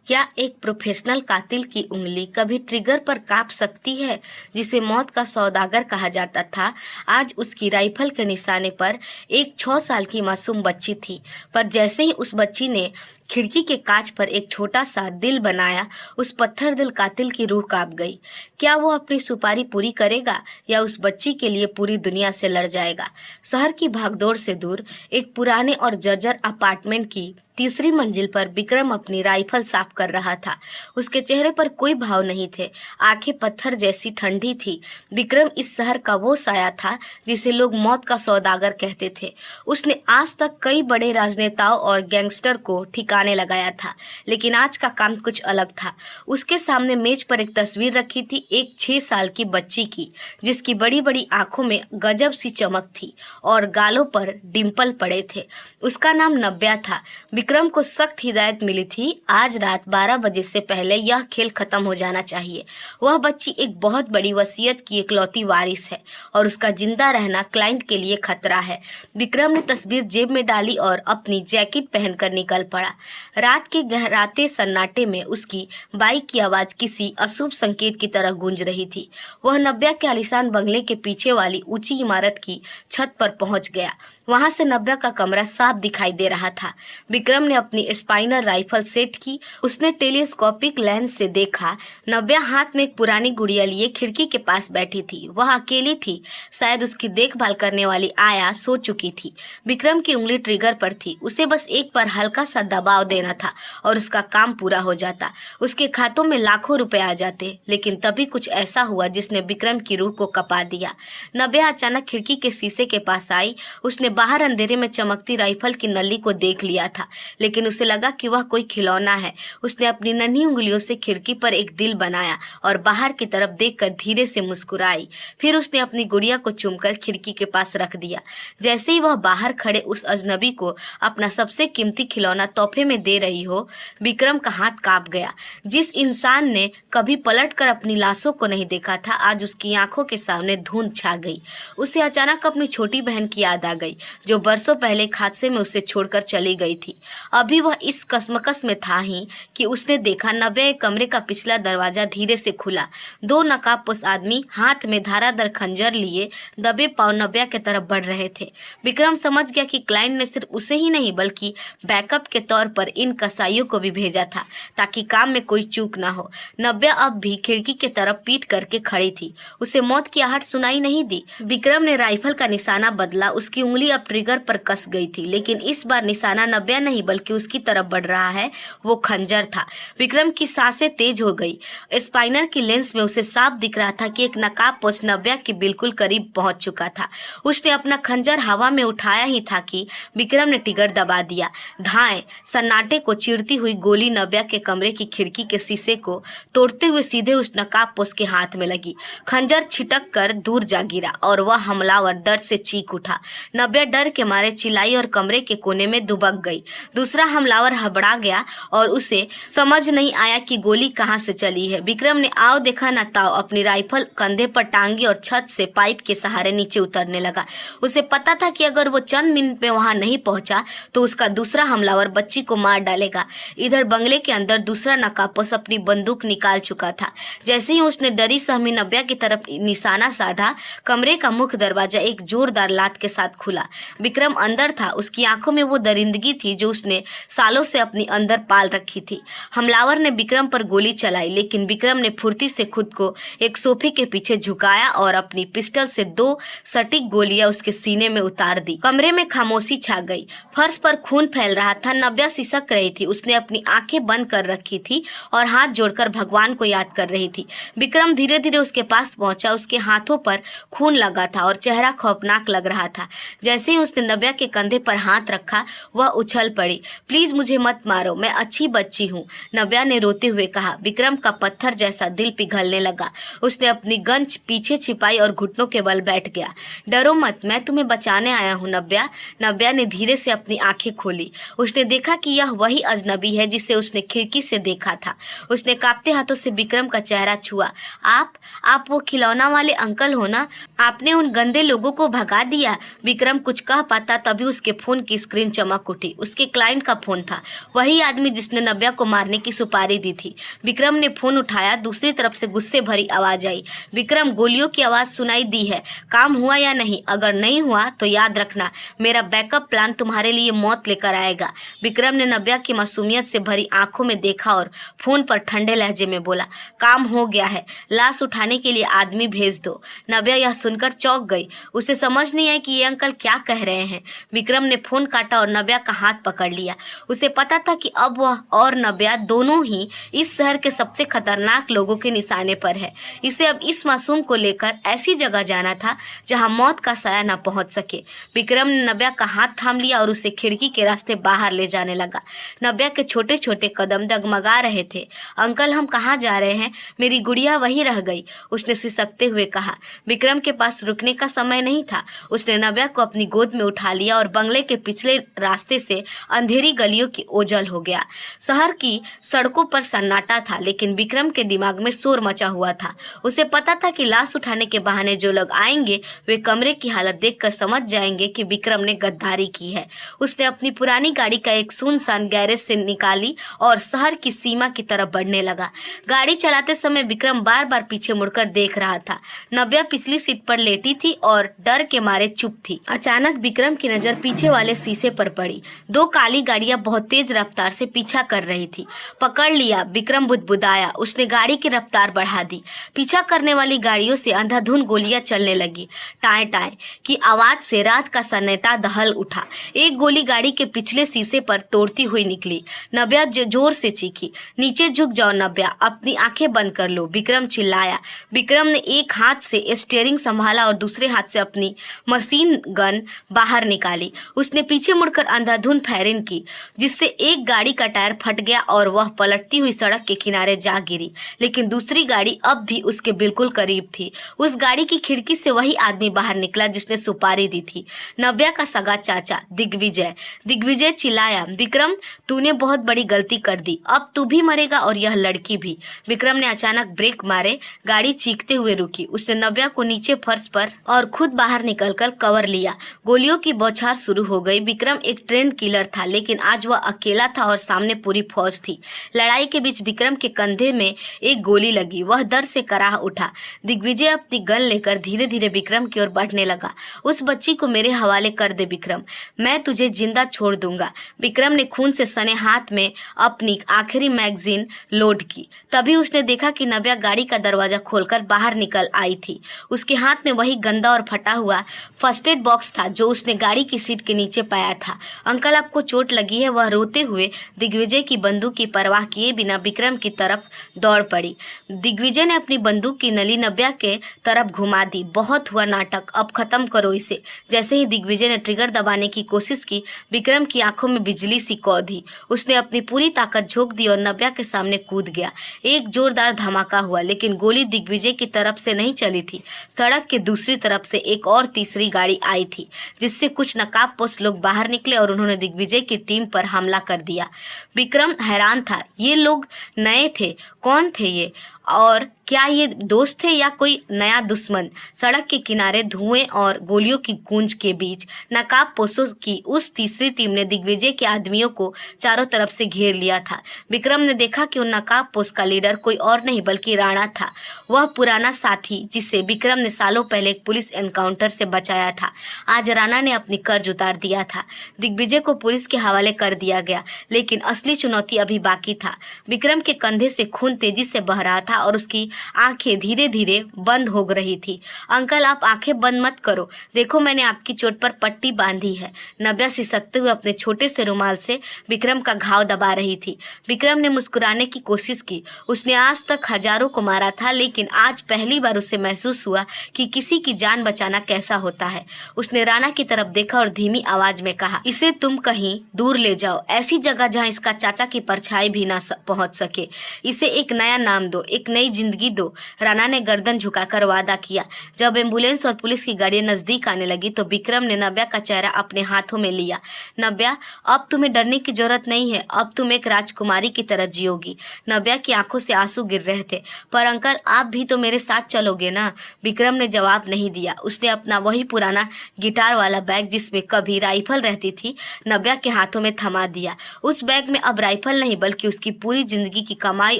क्या एक प्रोफेशनल कातिल की उंगली कभी ट्रिगर पर कांप सकती है? जिसे मौत का सौदागर कहा जाता था, आज उसकी राइफल के निशाने पर एक 6 साल की मासूम बच्ची थी। पर जैसे ही उस बच्ची ने खिड़की के कांच पर एक छोटा सा दिल बनाया, उस पत्थर दिल कातिल की रूह कांप गई। क्या वो अपनी सुपारी पूरी करेगा या उस बच्ची के लिए पूरी दुनिया से लड़ जाएगा? शहर की भागदौड़ से दूर एक पुराने और जर्जर अपार्टमेंट की तीसरी मंजिल पर विक्रम अपनी राइफल साफ कर रहा था। उसके चेहरे पर कोई भाव नहीं थे, आंखें पत्थर जैसी ठंडी थी। विक्रम इस शहर का वो साया था जिसे लोग मौत का सौदागर कहते थे। उसने आज तक कई बड़े राजनेताओं और गैंगस्टर को ठिकाने लगाया था, लेकिन आज का काम कुछ अलग था। उसके सामने मेज पर एक तस्वीर रखी थी, एक 6 साल की बच्ची की, जिसकी बड़ी बड़ी आंखों में गजब सी चमक थी और गालों पर डिंपल पड़े थे। उसका नाम नव्या था। विक्रम को सख्त हिदायत मिली थी, आज रात 12 बजे से पहले यह खेल खत्म हो जाना चाहिए। वह बच्ची एक बहुत बड़ी वसीयत की इकलौती वारिस है और उसका जिंदा रहना क्लाइंट के लिए खतरा है। विक्रम ने तस्वीर जेब में डाली और अपनी जैकेट पहनकर निकल पड़ा। रात के गहराते सन्नाटे में उसकी बाइक की आवाज़ किसी अशुभ संकेत की तरह गूंज रही थी। वह नव्या के आलीशान बंगले के पीछे वाली ऊंची इमारत की छत पर पहुंच गया। वहां से नव्या का कमरा साफ दिखाई दे रहा था। विक्रम ने अपनी स्पाइनर राइफल सेट की। उसने टेलीस्कोपिक लेंस से देखा। नव्या हाथ में एक पुरानी गुड़िया लिए खिड़की के पास बैठी थी। वह अकेली थी। शायद उसकी देखभाल करने वाली आया सो चुकी थी। विक्रम की उंगली ट्रिगर पर थी। उसे बस एक बार हल्का सा दबाव देना था और उसका काम पूरा हो जाता। उसके खातों में लाखों रुपए आ जाते। लेकिन तभी कुछ ऐसा हुआ जिसने विक्रम की रूह को कपा दिया। नव्या अचानक खिड़की के शीशे के पास आई। उसने बाहर अंधेरे में चमकती राइफल की नली को देख लिया था, लेकिन उसे लगा कि वह कोई खिलौना है। उसने अपनी नन्ही उंगलियों से खिड़की पर एक दिल बनाया और बाहर की तरफ देखकर धीरे से मुस्कुराई। फिर उसने अपनी गुड़िया को चूमकर खिड़की के पास रख दिया। जैसे ही वह बाहर खड़े उस अजनबी को अपना सबसे कीमती खिलौना तोहफे में दे रही हो, विक्रम का हाथ कांप गया। जिस इंसान ने कभी पलटकर अपनी लाशों को नहीं देखा था, आज उसकी आंखों के सामने धुंध छा गई। उसे अचानक अपनी छोटी बहन की याद आ गई, जो बरसों पहले एक हादसे में उसे छोड़कर चली गई थी। अभी वह इस कसमकस में था ही कि उसने देखा नव्या के कमरे का पिछला दरवाजा धीरे से खुला। 2 नकाबपोश आदमी हाथ में धारादार खंजर लिए दबे पांव नव्या की तरफ बढ़ रहे थे। विक्रम समझ गया कि क्लाइंट ने सिर्फ उसे ही नहीं बल्कि बैकअप के तौर पर इन कसाईयों को भी भेजा था, ताकि काम में कोई चूक ना हो। नव्या अब भी खिड़की की तरफ पीठ करके खड़ी थी। उसे मौत की आहट सुनाई नहीं दी। विक्रम ने राइफल का निशाना बदला। उसकी उंगली अब ट्रिगर पर कस गई थी, लेकिन इस बार निशाना नव्या नहीं बल्कि उसकी तरफ बढ़ रहा है। वो खंजर था। विक्रम की सांसें तेज हो गई। स्पाइनर की लेंस में उसे साफ दिख रहा था कि एक नकाबपोश नव्या के बिल्कुल करीब पहुंच चुका था। उसने अपना खंजर हवा में उठाया ही था कि विक्रम ने ट्रिगर दबा दिया। धाएं सन्नाटे को चीरती हुई गोली नव्या के कमरे की खिड़की के शीशे को तोड़ते हुए सीधे उस नकाबपोश के हाथ में लगी। खंजर छिटक कर दूर जा गिरा और वह हमलावर दर्द से चीख उठा। नव्या डर के मारे चिल्लाई और कमरे के कोने में दुबक गई। दूसरा हमलावर हड़बड़ा गया और उसे समझ नहीं आया कि गोली कहां से चली है। विक्रम ने आओ देखा न ताओ अपनी राइफल कंधे पर टांगी और छत से पाइप के सहारे नीचे उतरने लगा। उसे पता था कि अगर वो चंद मिनट में वहां नहीं पहुंचा तो उसका दूसरा हमलावर बच्ची को मार डालेगा। इधर बंगले के अंदर दूसरा नकाबपोश अपनी बंदूक निकाल चुका था। जैसे ही उसने डरी सहमी नव्या की तरफ निशाना साधा, कमरे का मुख्य दरवाजा एक जोरदार लात के साथ खुला। विक्रम अंदर था। उसकी आंखों में वो दरिंदगी थी जो उसने सालों से अपनी अंदर पाल रखी थी। हमलावर ने विक्रम पर गोली चलाई, लेकिन विक्रम ने फुर्ती से खुद को एक सोफे के पीछे झुकाया और अपनी पिस्टल से 2 सटीक गोलियां उसके सीने में उतार दी। कमरे में खामोशी छा गई। फर्श पर खून फैल रहा था। नव्या सिसक रही थी। उसने अपनी आंखें बंद कर रखी थी और हाथ जोड़कर भगवान को याद कर रही थी। विक्रम धीरे धीरे उसके पास पहुंचा। उसके हाथों पर खून लगा था और चेहरा खौफनाक लग रहा था। जैसे ही उसने नव्या के कंधे पर हाथ रखा, वह उछल पड़ी। प्लीज मुझे मत मारो, मैं अच्छी बच्ची हूँ, नव्या ने रोते हुए कहा। विक्रम का पत्थर जैसा दिल पिघलने लगा। उसने अपनी गन पीछे छिपाई और घुटनों के बल बैठ गया। डरो मत, मैं तुम्हें बचाने आया हूँ नव्या। नव्या ने धीरे से अपनी आंखें खोली। उसने देखा कि यह वही अजनबी है जिसे उसने खिड़की से देखा था। उसने कांपते हाथों से विक्रम का चेहरा छुआ। आप वो खिलौना वाले अंकल हो ना? आपने उन गंदे लोगों को भगा दिया। विक्रम कुछ कह पाता तभी उसके फोन की स्क्रीन चमक उठी। उसके क्लाइंट का फोन था, वही आदमी जिसने नव्या को मारने की सुपारी दी थी। विक्रम ने फोन उठाया। दूसरी तरफ से गुस्से भरी आवाज आई, विक्रम, गोलियों की आवाज सुनाई दी है, काम हुआ या नहीं? अगर नहीं हुआ तो याद रखना, मेरा बैकअप प्लान तुम्हारे लिए मौत लेकर आएगा। विक्रम ने नव्या की मासूमियत से भरी आंखों में देखा और फोन पर ठंडे लहजे में बोला, काम हो गया है, लाश उठाने के लिए आदमी भेज दो। नव्या यह सुनकर चौंक गई। उसे समझ नहीं आई कि ये अंकल क्या कह रहे हैं। विक्रम ने फोन काटा और नव्या का हाथ पकड़ लिया। उसे पता था कि अब वह और नव्या दोनों ही इस शहर के सबसे खतरनाक लोगों के निशाने पर है। इसे अब इस मासूम को लेकर ऐसी जगह जाना था जहां मौत का साया न पहुंच सके। विक्रम ने नव्या का हाथ थाम लिया और उसे खिड़की के रास्ते बाहर ले जाने लगा। नव्या के छोटे छोटे कदम डगमगा रहे थे। अंकल, हम कहाँ जा रहे हैं? मेरी गुड़िया वहीं रह गई, उसने सिसकते हुए कहा। विक्रम के पास रुकने का समय नहीं था। उसने नव्या को अपनी गोद में उठा लिया और बंगले के पिछले रास्ते से अंधेरी गलियों की ओझल हो गया। शहर की सड़कों पर सन्नाटा था, लेकिन विक्रम के दिमाग में शोर मचा हुआ था। उसे पता था कि लाश उठाने के बहाने जो लोग आएंगे वे कमरे की हालत देखकर समझ जाएंगे कि विक्रम ने गद्दारी की है। उसने अपनी पुरानी गाड़ी का एक सुनसान गैरेज से निकाली और शहर की सीमा की तरफ बढ़ने लगा। गाड़ी चलाते समय विक्रम बार बार पीछे मुड़कर देख रहा था। नव्या पिछली सीट पर लेटी थी और डर के मारे चुप थी। अचानक विक्रम की नजर पीछे वाले शीशे पर पड़ी। दो काली गाड़ियां बहुत तेज रफ्तार से पीछा कर रही थी। पकड़ लिया, विक्रम बुदबुदाया। उसने गाड़ी की रफ्तार बढ़ा दी। पीछा करने वाली गाड़ियों से अंधाधुंध गोलियां चलने लगी। टाए टाए की आवाज से रात का सन्नाटा दहल उठा। एक गोली गाड़ी के पिछले शीशे पर तोड़ती हुई निकली। नव्या जोर से चीखी, नीचे झुक जाओ नव्या, अपनी आंखें बंद कर लो, विक्रम चिल्लाया। विक्रम ने एक हाथ से स्टीयरिंग संभाला और दूसरे हाथ से अपनी मशीन गन बाहर निकाली। उसने पीछे मुड़कर अंधाधुंध फायरिंग की, जिससे एक गाड़ी का टायर फट गया और वह पलटती हुई सड़क के किनारे जा गिरी। लेकिन दूसरी गाड़ी अब भी उसके बिल्कुल करीब थी। उस गाड़ी की खिड़की से वही आदमी बाहर निकला जिसने सुपारी दी थी, नव्या का सगा चाचा दिग्विजय। दिग्विजय चिल्लाया, विक्रम, तूने बहुत बड़ी गलती कर दी, अब तू भी मरेगा और यह लड़की भी। विक्रम ने अचानक ब्रेक मारे। गाड़ी चीखते हुए रुकी। उसने नव्या को नीचे फर्श पर और खुद बाहर निकलकर कवर लिया। गोलियों की बौछार शुरू हो गई। विक्रम एक ट्रेंड किलर था, लेकिन आज वह अकेला था और सामने पूरी फौज थी। लड़ाई के बीच विक्रम के कंधे में एक गोली लगी। वह दर्द से कराह उठा। दिग्विजय अपनी गन लेकर धीरे धीरे विक्रम की ओर बढ़ने लगा। उस बच्ची को मेरे हवाले कर दे विक्रम, मैं तुझे जिंदा छोड़ दूंगा। विक्रम ने खून से सने हाथ में अपनी आखिरी मैगजीन लोड की। तभी उसने देखा कि नव्या गाड़ी का दरवाजा खोलकर बाहर निकल आई थी। उसके हाथ में वही गंदा और फटा हुआ फर्स्ट एड बॉक्स था जो उसने गाड़ी की सीट के नीचे पाया था। अंकल, आपको चोट लगी है? वह रोते हुए दिग्विजय की बंदूक की परवाह किए बिना विक्रम की तरफ दौड़ पड़ी। दिग्विजय ने अपनी बंदूक की नली नव्या के तरफ घुमा दी। बहुत हुआ नाटक, अब खत्म करो इसे। जैसे ही दिग्विजय ने ट्रिगर दबाने की कोशिश की, विक्रम की आंखों में बिजली सी कौंधी। उसने अपनी पूरी ताकत झोंक दी और नव्या के सामने कूद गया। एक जोरदार धमाका हुआ, लेकिन गोली दिग्विजय की तरफ से नहीं चली थी। सड़क के दूसरी तरफ से एक और तीसरी गाड़ी आई थी, जिससे कुछ नकाबपोश लोग बाहर निकले और उन्होंने दिग्विजय की टीम पर हमला कर दिया। विक्रम हैरान था। ये लोग नए थे। कौन थे ये? और क्या ये दोस्त थे या कोई नया दुश्मन? सड़क के किनारे धुएं और गोलियों की गूंज के बीच नकाबपोशों की उस तीसरी टीम ने दिग्विजय के आदमियों को चारों तरफ से घेर लिया था। विक्रम ने देखा कि उन नकाबपोश का लीडर कोई और नहीं बल्कि राणा था, वह पुराना साथी जिसे विक्रम ने सालों पहले एक पुलिस एनकाउंटर से बचाया था। आज राणा ने अपनी कर्ज उतार दिया था। दिग्विजय को पुलिस के हवाले कर दिया गया, लेकिन असली चुनौती अभी बाकी था। विक्रम के कंधे से खून तेजी से बह रहा था और उसकी आंखें धीरे धीरे बंद हो रही थी। अंकल, आप आंखें बंद मत करो, देखो मैंने आपकी चोट पर पट्टी बांधी है। नव्या सिसकते हुए अपने छोटे से रुमाल से विक्रम का घाव दबा रही थी। विक्रम ने मुस्कुराने की कोशिश की। उसने आज तक हजारों को मारा था, लेकिन आज पहली बार उसे महसूस हुआ कि किसी की जान बचाना कैसा होता है। उसने राणा की तरफ देखा और धीमी आवाज में कहा, इसे तुम कहीं दूर ले जाओ, ऐसी जगह जहां इसका चाचा की परछाई भी ना पहुंच सके। इसे एक नया नाम दो, एक एक नई जिंदगी दो। राणा ने गर्दन झुकाकर वादा किया। जब एम्बुलेंस और पुलिस की गाड़ी नजदीक आने लगी तो विक्रम ने नव्या का चेहरा अपने हाथों में लिया। नव्या, अब तुम्हें डरने की जरूरत नहीं है, अब तुम एक राजकुमारी की तरह जियोगी। नव्या की आंखों से आंसू गिर रहे थे। पर अंकल, आप भी तो मेरे साथ चलोगे ना? विक्रम ने जवाब नहीं दिया। उसने अपना वही पुराना गिटार वाला बैग जिसमें कभी राइफल रहती थी नव्या के हाथों में थमा दिया। उस बैग में अब राइफल नहीं बल्कि उसकी पूरी जिंदगी की कमाई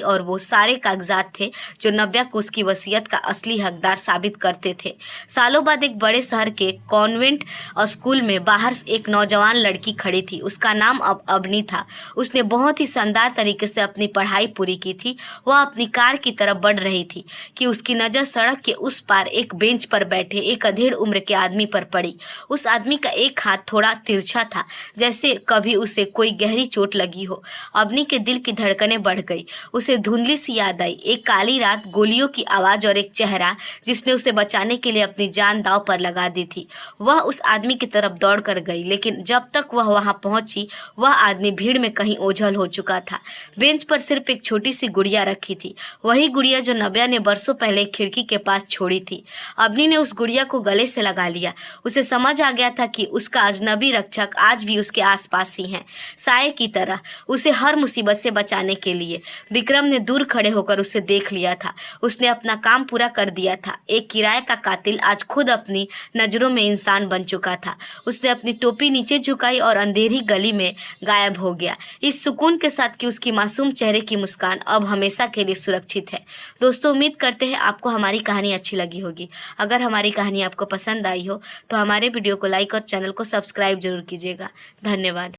और वो सारे कागजात थे जो नव्या को उसकी वसीयत का असली हकदार साबित करते थे। सालों बाद एक बड़े शहर के कॉन्वेंट स्कूल में बाहर एक नौजवान लड़की खड़ी थी। उसका नाम अब अवनी था। उसने बहुत ही शानदार तरीके से अपनी पढ़ाई पूरी की थी। वह अपनी कार की तरफ बढ़ रही थी कि उसकी नज़र सड़क के उस पार एक बेंच पर बैठे एक अधेड़ उम्र के आदमी पर पड़ी। उस आदमी का एक हाथ थोड़ा तिरछा था, जैसे कभी उसे कोई गहरी चोट लगी हो। अवनी के दिल की धड़कनें बढ़ गई। उसे धुंधली सी याद आई, एक काली रात, गोलियों की आवाज़ और एक चेहरा जिसने उसे बचाने के लिए अपनी जान दांव पर लगा दी थी। वह उस आदमी की तरफ दौड़ कर गई, लेकिन जब तक वह वहां पहुंची वह आदमी भीड़ में कहीं ओझल हो चुका था। बेंच पर सिर्फ एक छोटी सी गुड़िया रखी थी, वही गुड़िया जो नव्या ने बरसों पहले खिड़की के पास छोड़ी थी। अवनी ने उस गुड़िया को गले से लगा लिया। उसे समझ आ गया था कि उसका अजनबी रक्षक आज भी उसके आसपास ही है, साये की तरह, उसे हर मुसीबत से बचाने के लिए। विक्रम ने दूर खड़े होकर उसे देख लिया था। उसने अपना काम पूरा कर दिया था। एक किराए का कातिल आज खुद अपनी नजरों में इंसान बन चुका था। उसने अपनी टोपी नीचे झुकाई और अंधेरी गली में गायब हो गया, इस सुकून के साथ कि उसकी मासूम चेहरे की मुस्कान अब हमेशा के लिए सुरक्षित है। दोस्तों, उम्मीद करते हैं आपको हमारी कहानी अच्छी लगी होगी। अगर हमारी कहानी आपको पसंद आई हो तो हमारे वीडियो को लाइक और चैनल को सब्सक्राइब जरूर कीजिएगा। धन्यवाद।